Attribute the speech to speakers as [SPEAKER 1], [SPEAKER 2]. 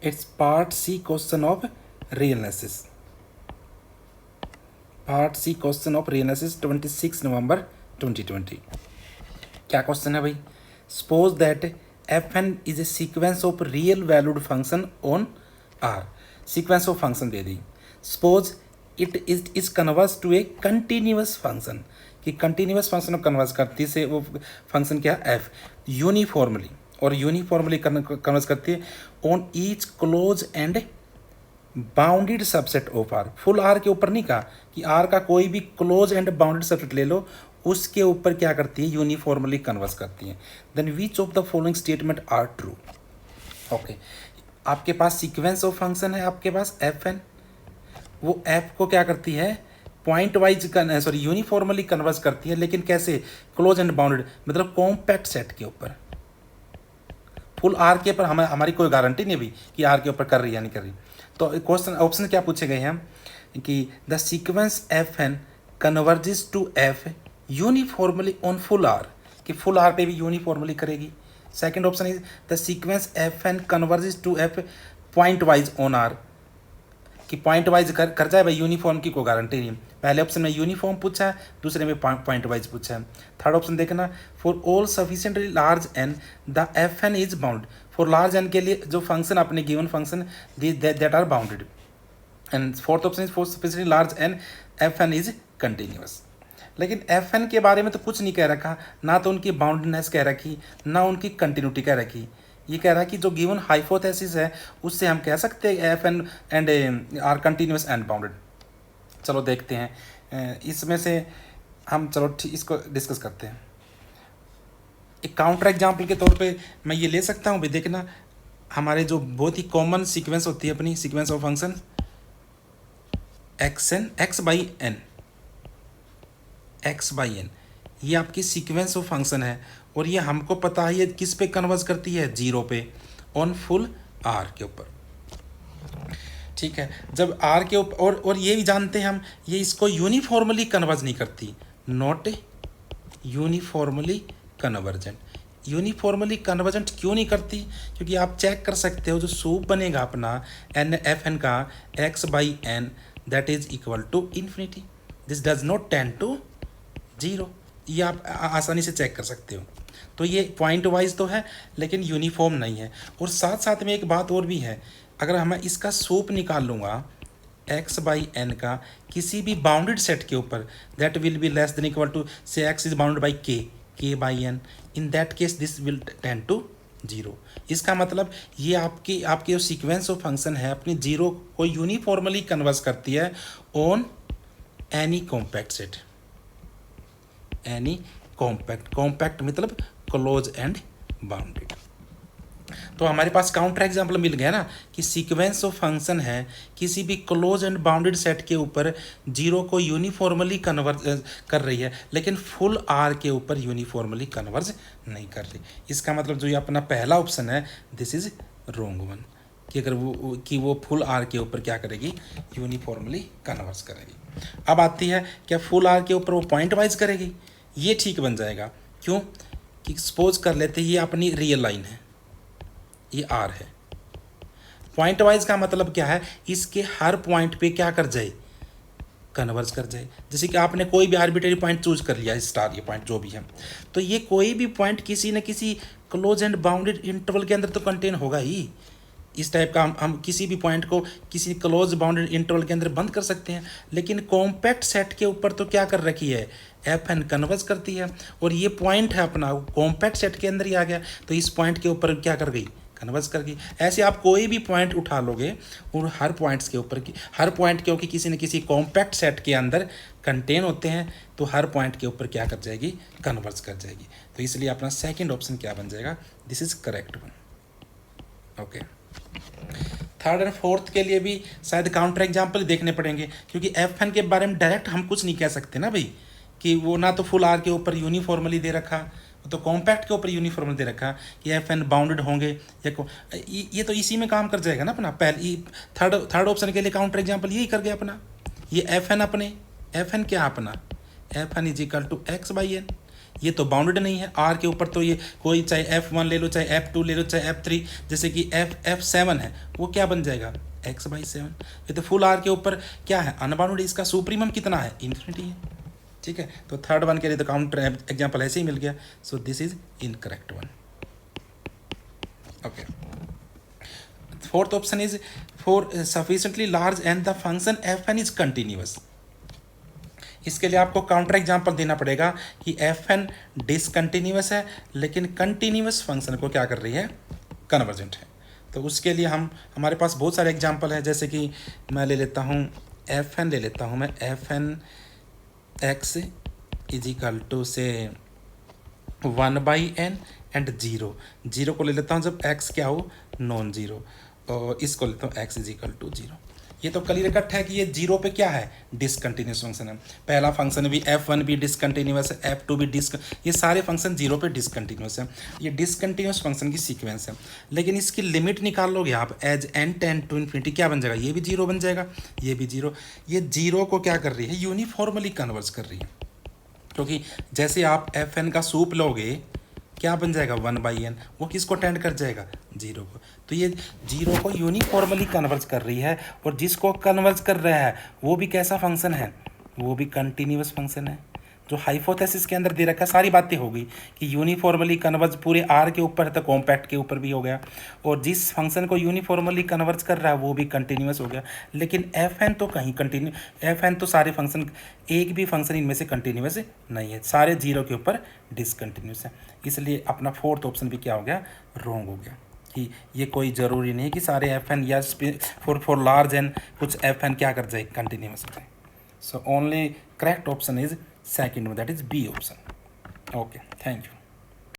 [SPEAKER 1] It's part C question of real analysis. Part C question of real analysis 26 नवंबर 2020। क्या question है भाई? Suppose that F N is a sequence of real valued function on R. Sequence of function दे दी। Suppose it is converges to a continuous function, कि continuous function को converge करती से वो फंक्शन क्या है एफ, यूनिफॉर्मली, और यूनिफॉर्मली कन्वर्स करती है on each closed and bounded subset of are. Full R के ऊपर नहीं कहा कि आर का कोई भी क्लोज एंड बाउंडेड सबसेट ले लो, उसके ऊपर क्या करती है? यूनिफॉर्मली कन्वर्स करती है। Then which of the following statement are true? Okay, आपके पास सीक्वेंस ऑफ फंक्शन है, आपके पास एफ एन, वो एफ को क्या करती है? Pointwise sorry uniformly converse करती है, लेकिन कैसे? क्लोज एंड बाउंडेड, मतलब कॉम्पैक्ट सेट के ऊपर। फुल आर के ऊपर हमारी कोई गारंटी नहीं भी कि आर के ऊपर कर रही है या नहीं कर रही। तो क्वेश्चन ऑप्शन क्या पूछे गए हैं कि the sequence F N converges to F uniformly on full R, कि फुल आर पे भी यूनिफॉर्मली करेगी। Second option is the sequence F N converges to F pointwise on R, कि पॉइंट वाइज कर जाए भाई, यूनिफॉर्म की कोई गारंटी नहीं। पहले ऑप्शन में यूनिफॉर्म पूछा है, दूसरे में पॉइंट वाइज पूछा है। थर्ड ऑप्शन देखना, for all sufficiently large N the F N is bound. For large N के लिए जो फंक्शन अपने given function that are bounded. And fourth option is for sufficiently large N F N is continuous. लेकिन F N के बारे में तो कुछ नहीं कह रखा, ना तो उनकी बाउंडनेस कह रखी, ना उनकी कंटिन्यूटी कह रखी। ये कह रहा है कि जो गिवन हाइपोथेसिस है उससे हम कह सकते हैं F N and R continuous and bounded. चलो देखते हैं इसमें से हम, चलो इसको डिस्कस करते हैं। एक काउंटर एग्जाम्पल के तौर पे मैं ये ले सकता हूँ भाई, देखना हमारे जो बहुत ही कॉमन सीक्वेंस होती है अपनी sequence of function X N X by N, X by N, ये आपकी सीक्वेंस ऑफ फंक्शन है, और ये हमको पता है ये किस पे कन्वर्स करती है? जीरो पे, ऑन फुल आर के ऊपर। ठीक है, जब आर के ऊपर, और ये भी जानते हैं हम, ये इसको यूनिफॉर्मली कन्वर्स नहीं करती, not uniformly convergent. Uniformly convergent क्यों नहीं करती? क्योंकि आप चेक कर सकते हो जो सूप बनेगा अपना एन एफ एन का X by N that is equal to infinity, this does not tend to zero. ये आप आसानी से चेक कर सकते हो। तो ये पॉइंट वाइज तो है लेकिन यूनिफॉर्म नहीं है। और साथ साथ में एक बात और भी है, अगर मैं इसका सोप निकाल लूँगा एक्स बाई एन का किसी भी बाउंडेड सेट के ऊपर, that will be less than equal to say X is bounded by K by N, in that case this will tend to zero. इसका मतलब ये आपकी जो सीक्वेंस ऑफ फंक्शन है अपनी जीरो को यूनिफॉर्मली कन्वर्स करती है on any compact set, any compact मतलब क्लोज एंड बाउंडेड। तो हमारे पास काउंटर एग्जाम्पल मिल गया ना कि सीक्वेंस ऑफ फंक्शन है किसी भी क्लोज एंड बाउंडेड सेट के ऊपर जीरो को यूनिफॉर्मली कन्वर्ज कर रही है, लेकिन फुल आर के ऊपर यूनिफॉर्मली कन्वर्ज नहीं कर रही। इसका मतलब जो ये अपना पहला ऑप्शन है दिस इज रोंग वन, कि अगर वो फुल आर के ऊपर क्या करेगी? यूनिफॉर्मली कन्वर्स करेगी। अब आती है क्या फुल आर के ऊपर वो पॉइंट वाइज करेगी? ये ठीक बन जाएगा। क्यों? कि सपोज कर लेते हैं ये अपनी रियल लाइन है, ये आर है। पॉइंट वाइज का मतलब क्या है? इसके हर पॉइंट पे क्या कर जाए? कन्वर्ज कर जाए। जैसे कि आपने कोई भी आर्बिट्ररी पॉइंट चूज कर लिया, स्टार ये पॉइंट जो भी है, तो ये कोई भी पॉइंट किसी न किसी क्लोज एंड बाउंडेड इंटरवल के अंदर तो कंटेन होगा ही। इस टाइप का हम किसी भी पॉइंट को किसी क्लोज बाउंडेड इंटरवल के अंदर बंद कर सकते हैं, लेकिन कॉम्पैक्ट सेट के ऊपर तो क्या कर रखी है? एफ एन कन्वर्ज करती है, और ये पॉइंट है अपना कॉम्पैक्ट सेट के अंदर ही आ गया, तो इस पॉइंट के ऊपर क्या कर गई? कन्वर्ज कर गई। ऐसे आप कोई भी पॉइंट उठा लोगे और हर पॉइंट्स के ऊपर हर पॉइंट क्योंकि किसी न किसी कॉम्पैक्ट सेट के अंदर कंटेन होते हैं, तो हर पॉइंट के ऊपर क्या कर जाएगी? कन्वर्ज कर जाएगी। तो इसलिए अपना सेकंड ऑप्शन क्या बन जाएगा? This is correct one. Okay, third and fourth के लिए भी शायद काउंटर एग्जाम्पल देखने पड़ेंगे, क्योंकि एफ एन के बारे में डायरेक्ट हम कुछ नहीं कह सकते ना भाई, कि वो ना तो फुल आर के ऊपर यूनिफॉर्मली दे रखा, तो कॉम्पैक्ट के ऊपर यूनिफॉर्मली दे रखा कि एफ एन बाउंडेड होंगे या ये तो इसी में काम कर जाएगा ना अपना। पहले थर्ड ऑप्शन के लिए काउंटर एग्जाम्पल यही कर गया अपना। ये एफ एन अपने एफ एन क्या अपना? F N is equal to X by N, ये तो बाउंडेड नहीं है आर के ऊपर, तो ये कोई चाहे F1 ले लो, चाहे F2 ले लो, चाहे F3, जैसे कि F7 है, वो क्या बन जाएगा x/7। ये तो फुल आर के ऊपर क्या है, अनबाउंडेड, इसका सुप्रीमम कितना है, इन्फिनिटी है। ठीक है, तो थर्ड वन के लिए तो काउंटर एग्जाम्पल ऐसे ही मिल गया, so this is incorrect one. Okay, fourth option is for sufficiently large and the function fn is continuous. इसके लिए आपको काउंटर एग्जांपल देना पड़ेगा कि fn डिसकंटिन्यूअस है लेकिन कंटिन्यूअस फंक्शन को क्या कर रही है, कन्वर्जेंट है। तो उसके लिए हमारे पास बहुत सारे एग्जांपल हैं, जैसे कि मैं ले लेता हूँ fn, ले लेता हूँ मैं fn x is equal to say 1/n and 0 को ले लेता हूँ जब x क्या हो, नॉन जीरो, और इसको लेता हूँ x इज इक्वल टू 0। ये तो क्लियर कट है कि ये 0 पे क्या है, डिसकंटिन्यूस फंक्शन है। पहला फंक्शन भी f1 भी डिसकंटिन्यूस है, f2 भी ये सारे फंक्शन 0 पे डिसकंटिन्यूस है। ये डिसकंटिन्यूस फंक्शन की सीक्वेंस है, लेकिन इसकी लिमिट निकाल लोगे आप, as n tend to infinity क्या बन जाएगा, ये भी 0 बन जाएगा, ये भी 0। ये 0 को क्या कर रही है, यूनिफॉर्मली कन्वर्ज कर रही है, क्योंकि जैसे आप fn का सूप लोगे क्या बन जाएगा 1/n, वो किसको टेंड कर जाएगा, 0 को। तो ये 0 को यूनिफॉर्मली कन्वर्ज कर रही है, और जिसको कन्वर्ज कर रहा है वो भी कैसा फंक्शन है, वो भी कंटिन्यूअस फंक्शन है। जो हाइपोथेसिस के अंदर दे रखा है सारी बातें होगी कि यूनिफॉर्मली कन्वर्ज पूरे आर के ऊपर है तो कॉम्पैक्ट के ऊपर भी हो गया, और जिस फंक्शन को यूनिफॉर्मली कन्वर्ज कर रहा है वो भी कंटिन्यूअस हो गया। लेकिन fn तो कहीं कंटिन्यू, fn तो सारे फंक्शन, एक भी फंक्शन इनमें से कंटिन्यूअस नहीं है, सारे 0 के ऊपर डिसकंटिन्यूअस है। इसलिए अपना फोर्थ ऑप्शन भी क्या हो गया, रॉन्ग हो गया, कि ये कोई ज़रूरी नहीं कि सारे fn या फॉर लार्ज एन कुछ fn क्या कर जाए, कंटिन्यूअस हो जाए। So only correct option is second one, that is B option. Okay, thank you.